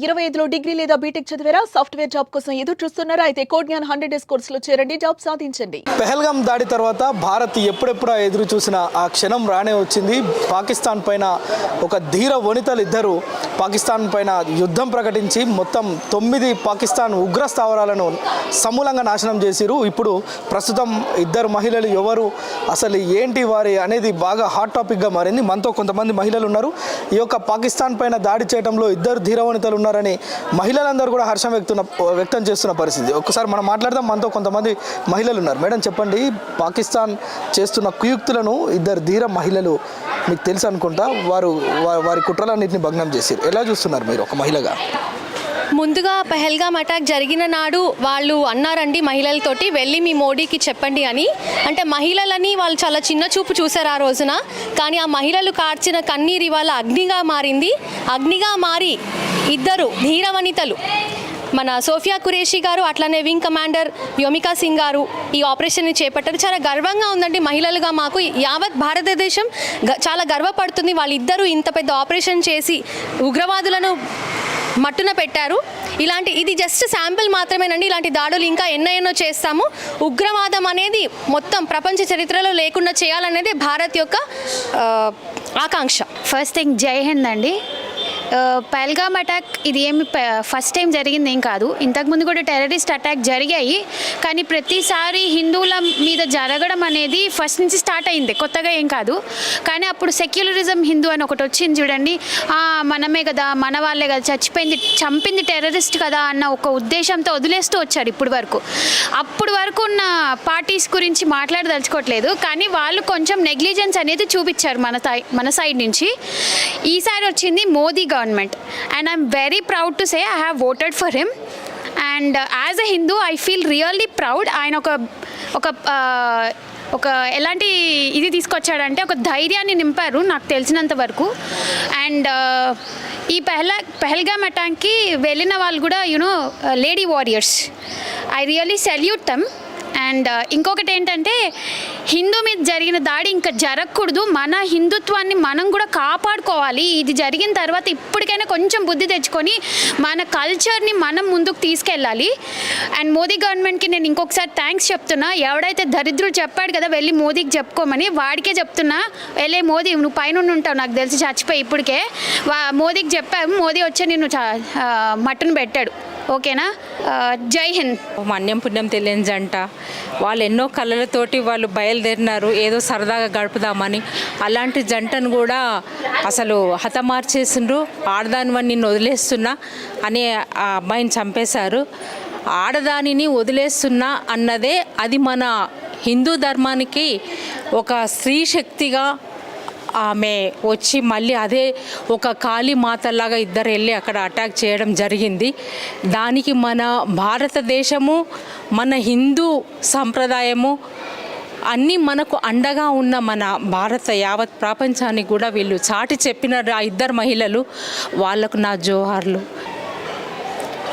25లో degree లేదా BTech చదివారా? Software job కోసం ఎదురు చూస్తున్నారా? అయితే కోడ్ జ్ఞాన్ 100 డేస్ కోర్సులో చేరండి, జాబ్ సాధించండి. పెహల్గాం దాడి తర్వాత భారత్ ఎప్పుడెప్పుడా ఎదురు చూసిన ఆ క్షణం రానే వచ్చింది. పాకిస్తాన్ పైన ఒక ధీర వనితలు ఇద్దరు పాకిస్తాన్ పైన యుద్ధం ప్రకటించి మొత్తం 9 పాకిస్తాన్ ఉగ్ర స్థావరాలను సమూలంగా నాశనం చేసిరు. ఇప్పుడు ప్రస్తుతం ఇద్దరు మహిళలు ఎవరు, అసలు ఏంటి వారి అనేది బాగా హాట్ టాపిక్గా మారింది. మనతో కొంతమంది మహిళలు ఉన్నారు. ఈ యొక్క పాకిస్తాన్ పైన దాడి చేయడంలో ఇద్దరు ధీర వనితలు ఉన్నారని మహిళలందరూ కూడా హర్షం వ్యక్తం చేస్తున్న పరిస్థితి. ఒక్కసారి మనం మాట్లాడదాం. మనతో కొంతమంది మహిళలు ఉన్నారు. మేడం చెప్పండి, పాకిస్తాన్ చేస్తున్న కుయుక్తులను ఇద్దరు ధీర మహిళలు మీకు తెలుసు అనుకుంటా, వారి కుట్రలన్నింటినీ భగ్నం చేశారు. ఎలా చూస్తున్నారు మీరు ఒక మహిళగా? ముందుగా పెహల్గాం అటాక్ జరిగిన నాడు వాళ్ళు అన్నారండి మహిళలతోటి, వెళ్ళి మీ మోడీకి చెప్పండి అని. అంటే మహిళలని వాళ్ళు చాలా చిన్న చూపు చూశారు ఆ రోజున. కానీ ఆ మహిళలు కార్చిన కన్నీరు ఇవాళ అగ్నిగా మారింది. అగ్నిగా మారి ఇద్దరు ధీరవనితలు, మన సోఫియా ఖురేషీ గారు, అట్లనే వింగ్ కమాండర్ యోమికా సింగ్ గారు ఈ ఆపరేషన్ని చేపట్టారు. చాలా గర్వంగా ఉందండి మహిళలుగా మాకు. యావత్ భారతదేశం చాలా గర్వపడుతుంది. వాళ్ళిద్దరూ ఇంత పెద్ద ఆపరేషన్ చేసి ఉగ్రవాదులను మట్టున పెట్టారు. ఇది జస్ట్ శాంపిల్ మాత్రమేనండి. ఇలాంటి దాడులు ఇంకా ఎన్నో చేస్తాము. ఉగ్రవాదం అనేది మొత్తం ప్రపంచ చరిత్రలో లేకుండా చేయాలనేది భారత్ యొక్క ఆకాంక్ష. ఫస్ట్ థింగ్ జై హింద్ అండి. పెహల్గాం అటాక్ ఇది ఏమి ఫస్ట్ టైం జరిగింది ఏం కాదు. ఇంతకుముందు కూడా టెర్రరిస్ట్ అటాక్ జరిగాయి. కానీ ప్రతిసారి హిందువుల మీద జరగడం అనేది ఫస్ట్ నుంచి స్టార్ట్ అయింది, కొత్తగా ఏం కాదు. కానీ అప్పుడు సెక్యులరిజం హిందూ అని ఒకటి వచ్చింది చూడండి. మనమే కదా, మన వాళ్ళే కదా, చంపింది టెర్రరిస్ట్ కదా అన్న ఒక ఉద్దేశంతో వదిలేస్తూ వచ్చారు అప్పుడు వరకు ఉన్న పార్టీస్ గురించి మాట్లాడదలుచుకోవట్లేదు. కానీ వాళ్ళు కొంచెం నెగ్లిజెన్స్ అనేది చూపించారు మన సైడ్ నుంచి. ఈసారి వచ్చింది Modi government and I'm very proud to say I have voted for him, and as a Hindu I feel really proud. ఆయన ఒక ఎలాంటి ఇది తీసుకొచ్చాడంటే ఒక ధైర్యాన్ని నింపారు నాకు తెలిసినంత వరకు. అండ్ ఈ పెహల్గాం అటాక్కి వెళ్ళిన వాళ్ళు కూడా lady warriors, I really salute them. And ఇంకొకటి ఏంటంటే, హిందూ మీద జరిగిన దాడి ఇంకా జరగకూడదు. మన హిందుత్వాన్ని మనం కూడా కాపాడుకోవాలి. ఇది జరిగిన తర్వాత ఇప్పటికైనా కొంచెం బుద్ధి తెచ్చుకొని మన కల్చర్ని మనం ముందుకు తీసుకెళ్ళాలి. అండ్ మోదీ గవర్నమెంట్కి నేను ఇంకొకసారి థ్యాంక్స్ చెప్తున్నా. ఎవడైతే దరిద్రుడు చెప్పాడు కదా వెళ్ళి మోదీకి చెప్పుకోమని, వాడికే చెప్తున్నా, వెళ్ళే మోదీ నువ్వు పైన ఉంటావు నాకు తెలిసి చచ్చిపోయి. ఇప్పటికే మోదీకి చెప్పాము, మోదీ వచ్చి నిన్ను మట్టును పెట్టాడు. ఓకేనా? జై హింద్. మన్యం పుణ్యం తెలియని జంట, వాళ్ళు ఎన్నో కళలతోటి వాళ్ళు బయలుదేరినారు ఏదో సరదాగా గడుపుదామని. అలాంటి జంటను కూడా అసలు హతమార్చేసిండ్రు. ఆడదానివని నిన్ను వదిలేస్తున్నా అని ఆ అబ్బాయిని చంపేశారు. ఆడదానిని వదిలేస్తున్నా అన్నదే అది మన హిందూ ధర్మానికి ఒక స్త్రీ శక్తిగా ఆమె వచ్చి మళ్ళీ అదే ఒక కాళీ మాతలాగా ఇద్దరు వెళ్ళి అక్కడ అటాక్ చేయడం జరిగింది. దానికి మన భారతదేశము, మన హిందూ సంప్రదాయము అన్నీ మనకు అండగా ఉన్న మన భారత యావత్ ప్రపంచానికి కూడా వీళ్ళు చాటి చెప్పినారు ఆ ఇద్దరు మహిళలు. వాళ్లకు నా జోహార్లు.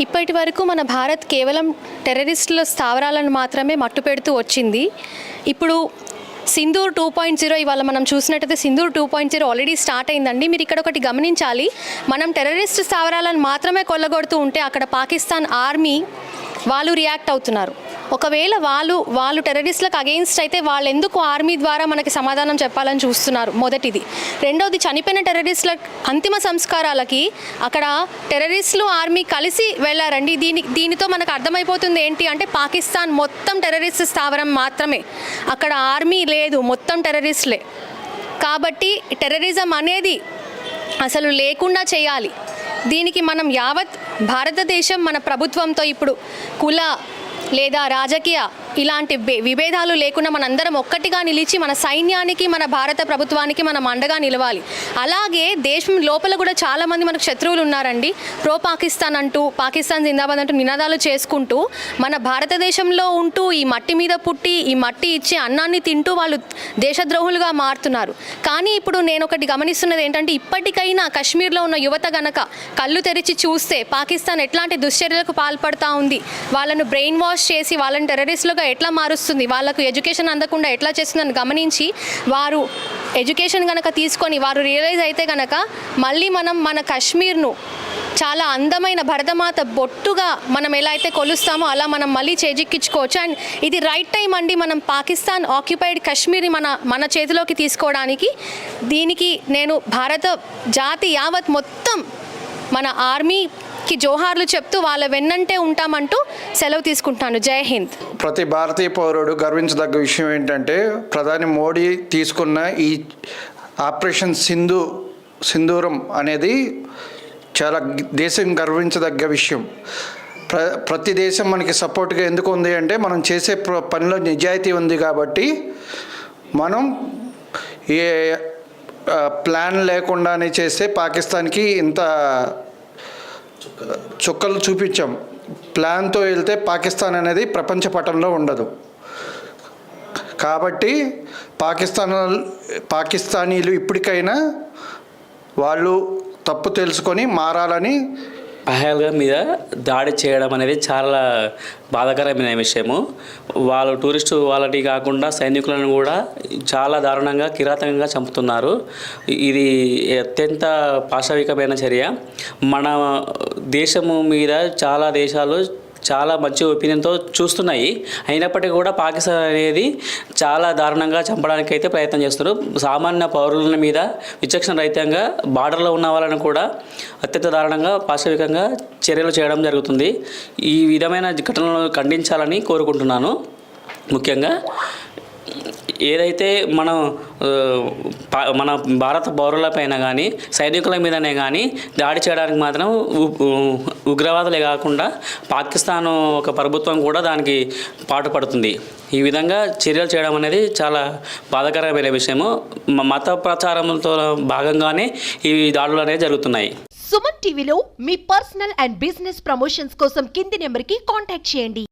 ఇప్పటి వరకు మన భారత్ కేవలం టెర్రరిస్టుల స్థావరాలను మాత్రమే మట్టుపెడుతూ వచ్చింది. ఇప్పుడు సింధూర్ 2.0 ఇవాళ మనం చూసినట్టయితే సింధూర్ 2.0 ఆల్రెడీ స్టార్ట్ అయిందండి. మీరు ఇక్కడ ఒకటి గమనించాలి, మనం టెర్రరిస్ట్ స్థావరాలను మాత్రమే కొల్లగొడుతూ ఉంటే అక్కడ పాకిస్తాన్ ఆర్మీ వాళ్ళు రియాక్ట్ అవుతున్నారు. ఒకవేళ వాళ్ళు టెర్రరిస్టులకు అగెయిన్స్ట్ అయితే వాళ్ళు ఎందుకు ఆర్మీ ద్వారా మనకి సమాధానం చెప్పాలని చూస్తున్నారు, మొదటిది. రెండవది, చనిపోయిన టెర్రరిస్టుల అంతిమ సంస్కారాలకి అక్కడ టెర్రరిస్టులు ఆర్మీ కలిసి వెళ్ళారండి. దీనితో మనకు అర్థమైపోతుంది ఏంటి అంటే, పాకిస్తాన్ మొత్తం టెర్రరిస్ట్ స్థావరం మాత్రమే, అక్కడ ఆర్మీ లేదు, మొత్తం టెర్రరిస్టులే. కాబట్టి టెర్రరిజం అనేది అసలు లేకుండా చేయాలి. దీనికి మనం యావత్ భారతదేశం మన ప్రభుత్వంతో ఇప్పుడు కుల లేదా రాజకీయ ఇలాంటి విభేదాలు లేకుండా మనందరం ఒక్కటిగా నిలిచి మన సైన్యానికి, మన భారత ప్రభుత్వానికి మనం అండగా నిలవాలి. అలాగే దేశం లోపల కూడా చాలామంది మనకు శత్రువులు ఉన్నారండి. ప్రో పాకిస్తాన్ అంటూ, పాకిస్తాన్ జిందాబాద్ అంటూ నినాదాలు చేసుకుంటూ మన భారతదేశంలో ఉంటూ ఈ మట్టి మీద పుట్టి ఈ మట్టి ఇచ్చే అన్నాన్ని తింటూ వాళ్ళు దేశద్రోహులుగా మారుతున్నారు. కానీ ఇప్పుడు నేను ఒకటి గమనిస్తున్నది ఏంటంటే, ఇప్పటికైనా కాశ్మీర్లో ఉన్న యువత గనక కళ్ళు తెరిచి చూస్తే పాకిస్తాన్ ఎట్లాంటి దుశ్చర్యలకు పాల్పడతా ఉంది, వాళ్ళను బ్రెయిన్ వాష్ చేసి వాళ్ళని టెర్రరిస్టులుగా ఎట్లా మారుస్తుంది, వాళ్ళకు ఎడ్యుకేషన్ అందకుండా ఎట్లా చేస్తుందని గమనించి వారు ఎడ్యుకేషన్ కనుక తీసుకొని వారు రియలైజ్ అయితే కనుక మళ్ళీ మనం మన కాశ్మీర్ను చాలా అందమైన భరతమాత బొట్టుగా మనం ఎలా అయితే కొలుస్తామో అలా మనం మళ్ళీ చేజిక్కించుకోవచ్చు. అండ్ ఇది రైట్ టైం అండి, మనం పాకిస్తాన్ ఆక్యుపైడ్ కాశ్మీర్ని మన చేతిలోకి తీసుకోవడానికి. దీనికి నేను భారత జాతి యావత్ మొత్తం మన ఆర్మీకి జోహార్లు చెప్తూ వాళ్ళ వెన్నంటే ఉంటామంటూ సెలవు తీసుకుంటాను. జై హింద్. ప్రతి భారతీయ పౌరుడు గర్వించదగ్గ విషయం ఏంటంటే ప్రధాని మోడీ తీసుకున్న ఈ ఆపరేషన్ సింధూరం అనేది చాలా దేశం గర్వించదగ్గ విషయం. ప్రతి దేశం మనకి సపోర్ట్గా ఎందుకు ఉంది అంటే మనం చేసే పనిలో నిజాయితీ ఉంది కాబట్టి మనం ఏ ప్లాన్ లేకుండానే చేస్తే పాకిస్తాన్కి ఇంత చుక్కలు చూపించాం. ప్లాన్తో వెళ్తే పాకిస్తాన్ అనేది ప్రపంచ పటంలో ఉండదు. కాబట్టి పాకిస్తానీలు ఇప్పటికైనా వాళ్ళు తప్పు తెలుసుకొని మారాలని. పహల్గామ్ మీద దాడి చేయడం అనేది చాలా బాధాకరమైన విషయము. వాళ్ళు టూరిస్టు వాళ్ళని కాకుండా సైనికులను కూడా చాలా దారుణంగా కిరాతకంగా చంపుతున్నారు. ఇది అత్యంత పాశవికమైన చర్య. మన దేశము మీద చాలా దేశాలు చాలా మంచి ఒపీనియన్తో చూస్తున్నాయి. అయినప్పటికీ కూడా పాకిస్తాన్ అనేది చాలా దారుణంగా చంపడానికి అయితే ప్రయత్నం చేస్తున్నారు. సామాన్య పౌరుల మీద విచక్షణ రహితంగా బార్డర్లో ఉన్న వాళ్ళని కూడా అత్యంత దారుణంగా పాశవికంగా చర్యలు చేయడం జరుగుతుంది. ఈ విధమైన ఘటనలను ఖండించాలని కోరుకుంటున్నాను. ముఖ్యంగా ఏదైతే మన భారత పౌరులపైన కానీ సైనికుల మీదనే కానీ దాడి చేయడానికి మాత్రం ఉగ్రవాదులే కాకుండా పాకిస్తాన్ ఒక ప్రభుత్వం కూడా దానికి పాటుపడుతుంది. ఈ విధంగా చర్యలు చేయడం అనేది చాలా బాధాకరమైన విషయము. మత ప్రచారంతో భాగంగానే ఈ దాడులు అనేవి జరుగుతున్నాయి. సుమన్ టీవీలో మీ పర్సనల్ అండ్ బిజినెస్ ప్రమోషన్స్ కోసం కింది నెంబర్కి కాంటాక్ట్ చేయండి.